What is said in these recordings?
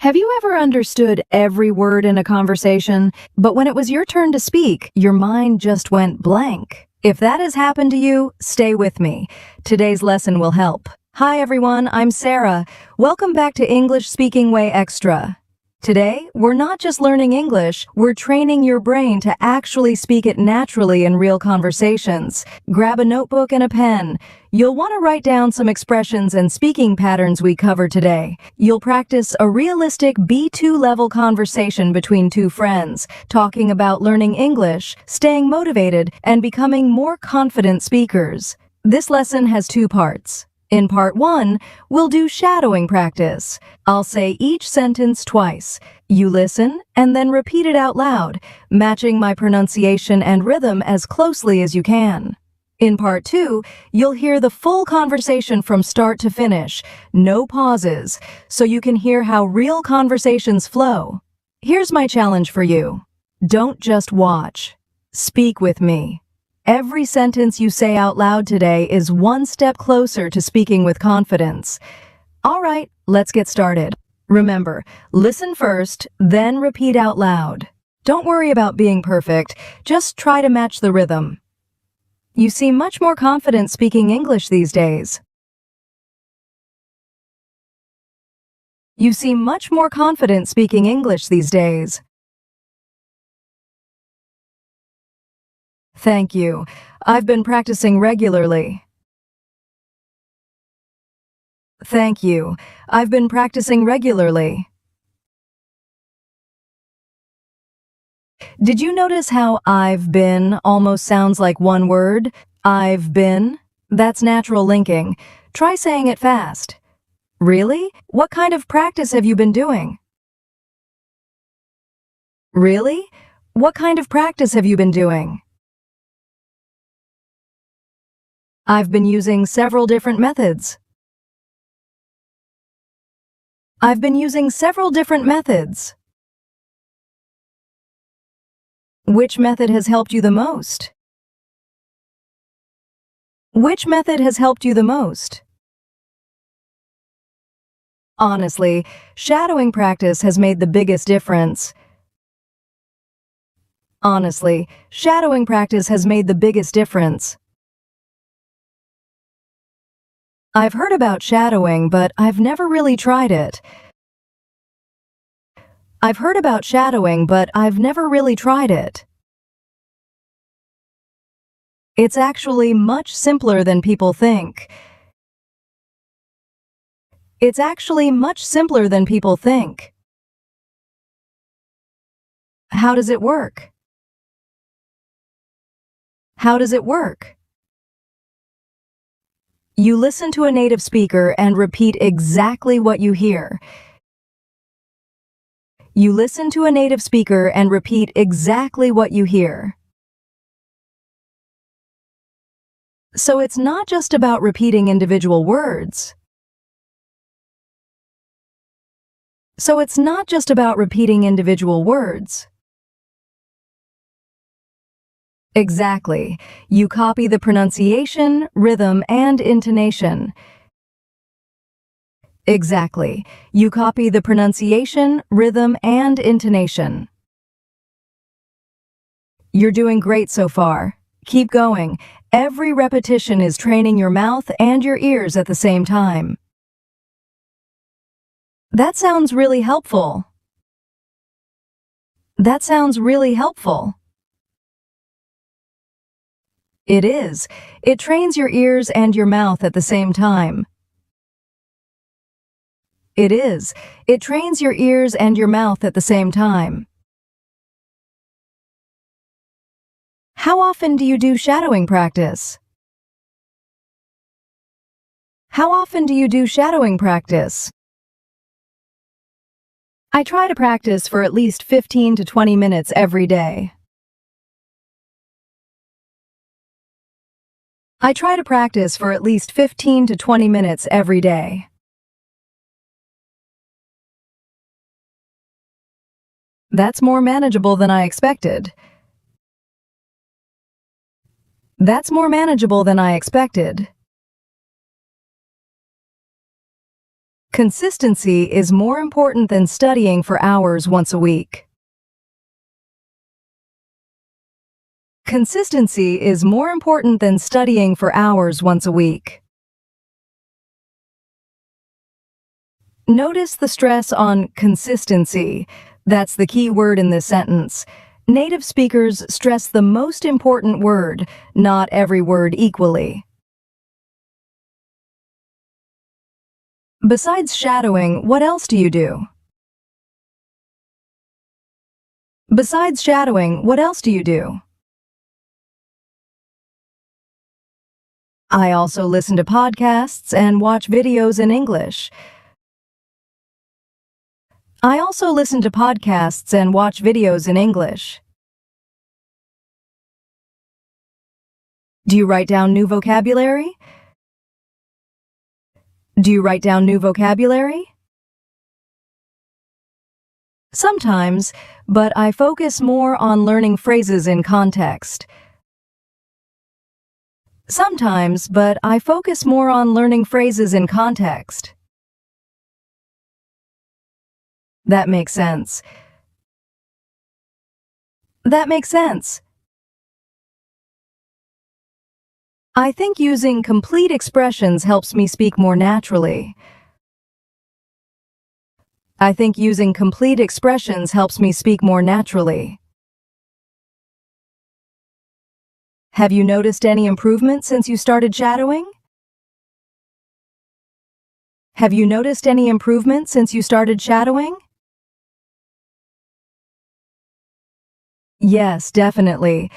Have you ever understood every word in a conversation, but when it was your turn to speak, your mind just went blank? If that has happened to you, stay with me. Today's lesson will help. Hi everyone, I'm Sarah. Welcome back to English Speaking Way Extra. Today, we're not just learning English, we're training your brain to actually speak it naturally in real conversations. Grab a notebook and a pen. You'll want to write down some expressions and speaking patterns we cover today. You'll practice a realistic B2 level conversation between two friends, talking about learning English, staying motivated, and becoming more confident speakers. This lesson has two parts. In part 1, we'll do shadowing practice. I'll say each sentence twice. You listen and then repeat it out loud, matching my pronunciation and rhythm as closely as you can. In part 2, you'll hear the full conversation from start to finish, no pauses, so you can hear how real conversations flow. Here's my challenge for you. Don't just watch. Speak with me. Every sentence you say out loud today is one step closer to speaking with confidence. All right, let's get started. Remember, listen first, then repeat out loud. Don't worry about being perfect, just try to match the rhythm. You seem much more confident speaking English these days. You seem much more confident speaking English these days. Thank you. I've been practicing regularly. Thank you. I've been practicing regularly. Did you notice how I've been almost sounds like one word? I've been? That's natural linking. Try saying it fast. Really? What kind of practice have you been doing? Really? What kind of practice have you been doing? I've been using several different methods. I've been using several different methods. Which method has helped you the most? Which method has helped you the most? Honestly, shadowing practice has made the biggest difference. Honestly, shadowing practice has made the biggest difference. I've heard about shadowing, but I've never really tried it. I've heard about shadowing, but I've never really tried it. It's actually much simpler than people think. It's actually much simpler than people think. How does it work? How does it work? You listen to a native speaker and repeat exactly what you hear. You listen to a native speaker and repeat exactly what you hear. So it's not just about repeating individual words. So it's not just about repeating individual words. Exactly. You copy the pronunciation, rhythm, and intonation. Exactly. You copy the pronunciation, rhythm, and intonation. You're doing great so far. Keep going. Every repetition is training your mouth and your ears at the same time. That sounds really helpful. That sounds really helpful. It is. It trains your ears and your mouth at the same time. It is. It trains your ears and your mouth at the same time. How often do you do shadowing practice? How often do you do shadowing practice? I try to practice for at least 15 to 20 minutes every day. I try to practice for at least 15 to 20 minutes every day. That's more manageable than I expected. That's more manageable than I expected. Consistency is more important than studying for hours once a week. Consistency is more important than studying for hours once a week. Notice the stress on consistency. That's the key word in this sentence. Native speakers stress the most important word, not every word equally. Besides shadowing, what else do you do? Besides shadowing, what else do you do? I also listen to podcasts and watch videos in English. I also listen to podcasts and watch videos in English. Do you write down new vocabulary? Do you write down new vocabulary? Sometimes, but I focus more on learning phrases in context. Sometimes, but I focus more on learning phrases in context. That makes sense. That makes sense. I think using complete expressions helps me speak more naturally. I think using complete expressions helps me speak more naturally. Have you noticed any improvement since you started shadowing? Have you noticed any improvement since you started shadowing? Yes, definitely.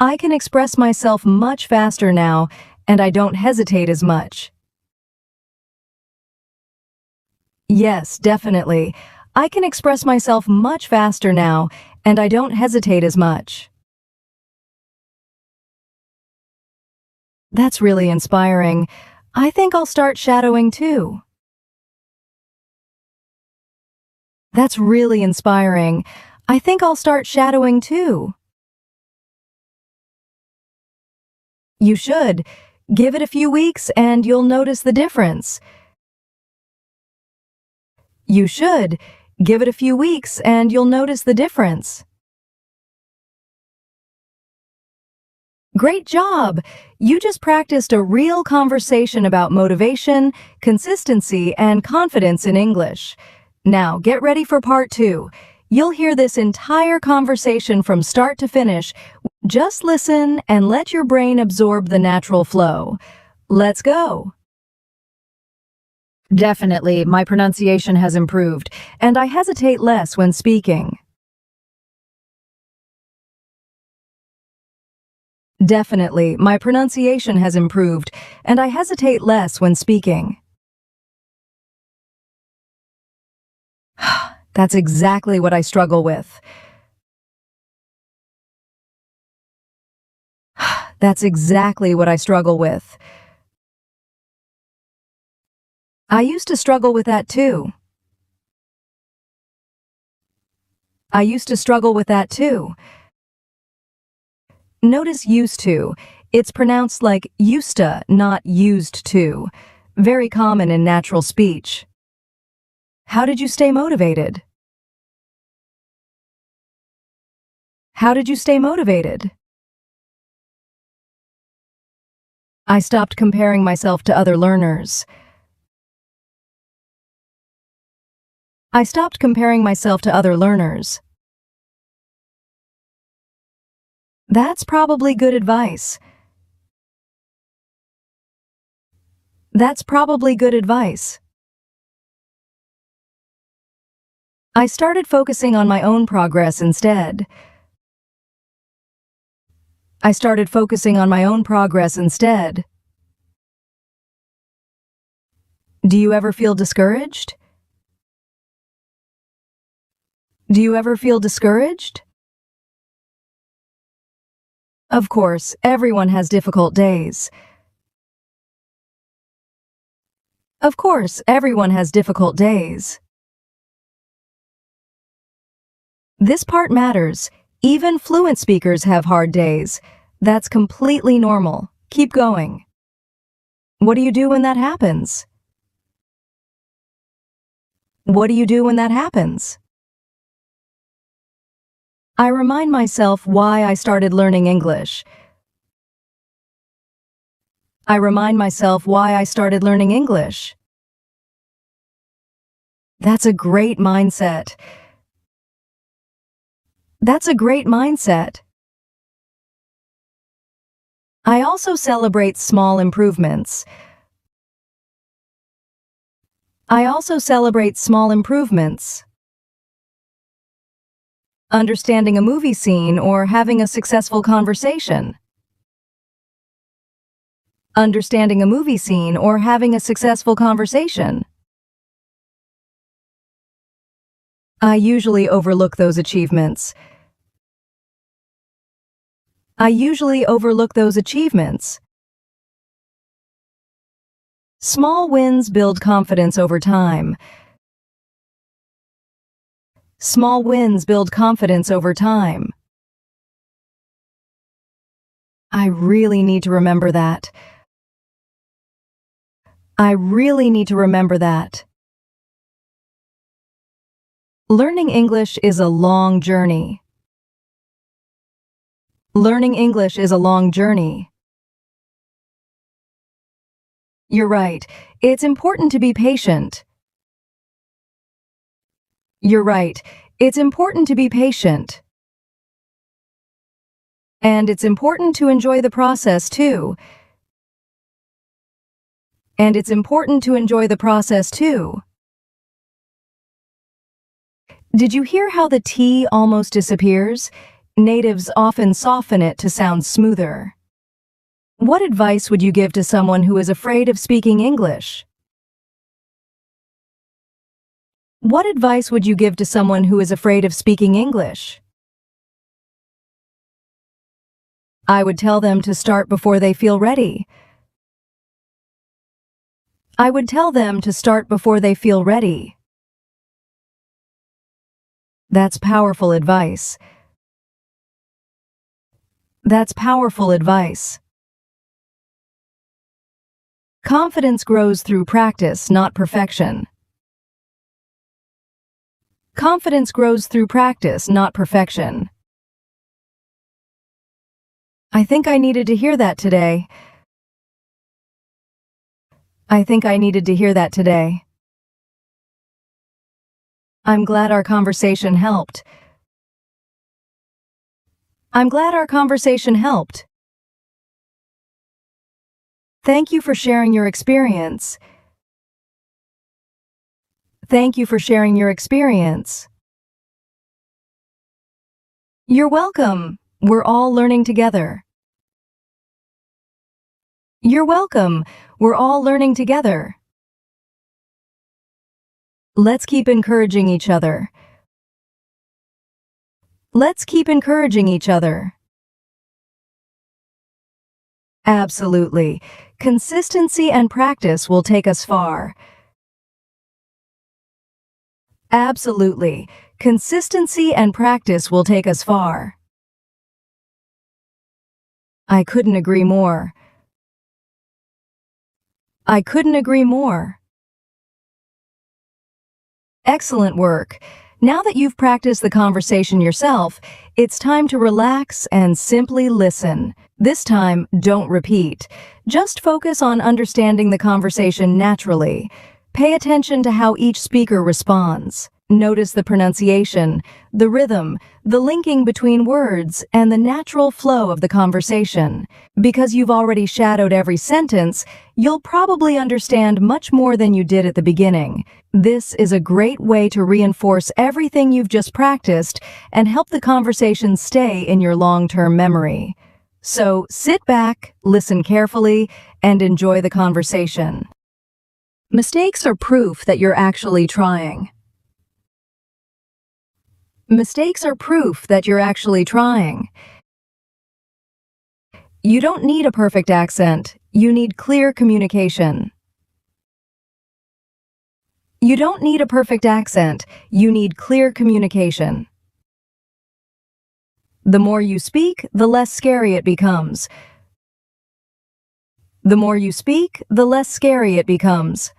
I can express myself much faster now, and I don't hesitate as much. Yes, definitely. I can express myself much faster now, and I don't hesitate as much. That's really inspiring. I think I'll start shadowing too. That's really inspiring. I think I'll start shadowing too. You should. Give it a few weeks and you'll notice the difference. You should. Give it a few weeks and you'll notice the difference. Great job! You just practiced a real conversation about motivation, consistency, and confidence in English. Now, get ready for part 2. You'll hear this entire conversation from start to finish. Just listen and let your brain absorb the natural flow. Let's go! Definitely, my pronunciation has improved, and I hesitate less when speaking. Definitely, my pronunciation has improved, and I hesitate less when speaking. That's exactly what I struggle with. That's exactly what I struggle with. I used to struggle with that too. I used to struggle with that too. Notice used to. It's pronounced like used to, not used to. Very common in natural speech. How did you stay motivated? How did you stay motivated? I stopped comparing myself to other learners. I stopped comparing myself to other learners. That's probably good advice. That's probably good advice. I started focusing on my own progress instead. I started focusing on my own progress instead. Do you ever feel discouraged? Do you ever feel discouraged? Of course, everyone has difficult days. Of course, everyone has difficult days. This part matters. Even fluent speakers have hard days. That's completely normal. Keep going. What do you do when that happens? What do you do when that happens? I remind myself why I started learning English. I remind myself why I started learning English. That's a great mindset. That's a great mindset. I also celebrate small improvements. I also celebrate small improvements. Understanding a movie scene or having a successful conversation. Understanding a movie scene or having a successful conversation. I usually overlook those achievements. I usually overlook those achievements. Small wins build confidence over time. Small wins build confidence over time. I really need to remember that. I really need to remember that. Learning English is a long journey. Learning English is a long journey. You're right. It's important to be patient. You're right. It's important to be patient. And it's important to enjoy the process too. And it's important to enjoy the process too. Did you hear how the T almost disappears? Natives often soften it to sound smoother. What advice would you give to someone who is afraid of speaking English? What advice would you give to someone who is afraid of speaking English? I would tell them to start before they feel ready. I would tell them to start before they feel ready. That's powerful advice. That's powerful advice. Confidence grows through practice, not perfection. Confidence grows through practice, not perfection. I think I needed to hear that today. I think I needed to hear that today. I'm glad our conversation helped. I'm glad our conversation helped. Thank you for sharing your experience. Thank you for sharing your experience. You're welcome. We're all learning together. You're welcome. We're all learning together. Let's keep encouraging each other. Let's keep encouraging each other. Absolutely. Consistency and practice will take us far. Absolutely. Consistency and practice will take us far. I couldn't agree more. I couldn't agree more. Excellent work. Now that you've practiced the conversation yourself, it's time to relax and simply listen. This time, don't repeat. Just focus on understanding the conversation naturally. Pay attention to how each speaker responds. Notice the pronunciation, the rhythm, the linking between words, and the natural flow of the conversation. Because you've already shadowed every sentence, you'll probably understand much more than you did at the beginning. This is a great way to reinforce everything you've just practiced and help the conversation stay in your long-term memory. So sit back, listen carefully, and enjoy the conversation. Mistakes are proof that you're actually trying. Mistakes are proof that you're actually trying. You don't need a perfect accent. You need clear communication. You don't need a perfect accent. You need clear communication. The more you speak, the less scary it becomes. The more you speak, the less scary it becomes.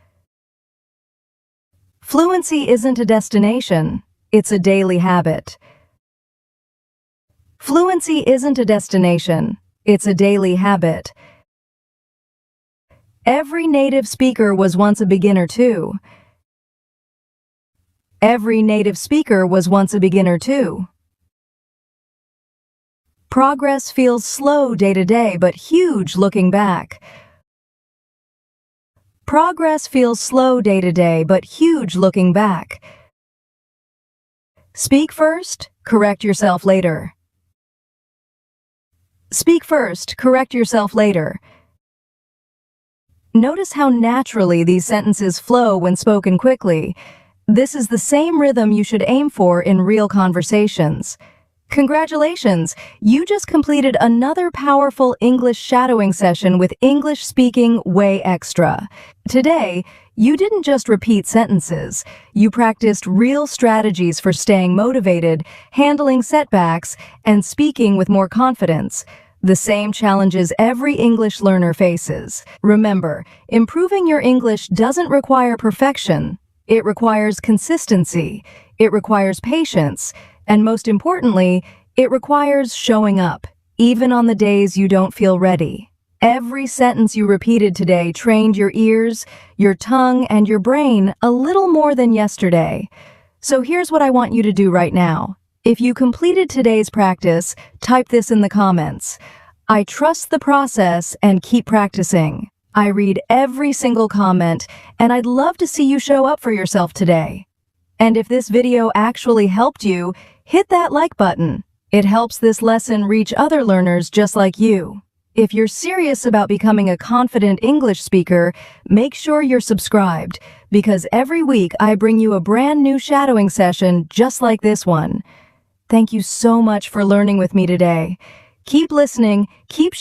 Fluency isn't a destination, it's a daily habit. Fluency isn't a destination, it's a daily habit. Every native speaker was once a beginner too. Every native speaker was once a beginner too. Progress feels slow day to day, but huge looking back. Progress feels slow day to day, but huge looking back. Speak first, correct yourself later. Speak first, correct yourself later. Notice how naturally these sentences flow when spoken quickly. This is the same rhythm you should aim for in real conversations. Congratulations! You just completed another powerful English shadowing session with English Speaking Way Extra. Today, you didn't just repeat sentences. You practiced real strategies for staying motivated, handling setbacks, and speaking with more confidence. The same challenges every English learner faces. Remember, improving your English doesn't require perfection. It requires consistency. It requires patience. And most importantly, it requires showing up, even on the days you don't feel ready. Every sentence you repeated today trained your ears, your tongue, and your brain a little more than yesterday. So here's what I want you to do right now. If you completed today's practice, type this in the comments. I trust the process and keep practicing. I read every single comment, and I'd love to see you show up for yourself today. And if this video actually helped you, hit that like button. It helps this lesson reach other learners just like you. If you're serious about becoming a confident English speaker, make sure you're subscribed, because every week I bring you a brand new shadowing session just like this one. Thank you so much for learning with me today. Keep listening, keep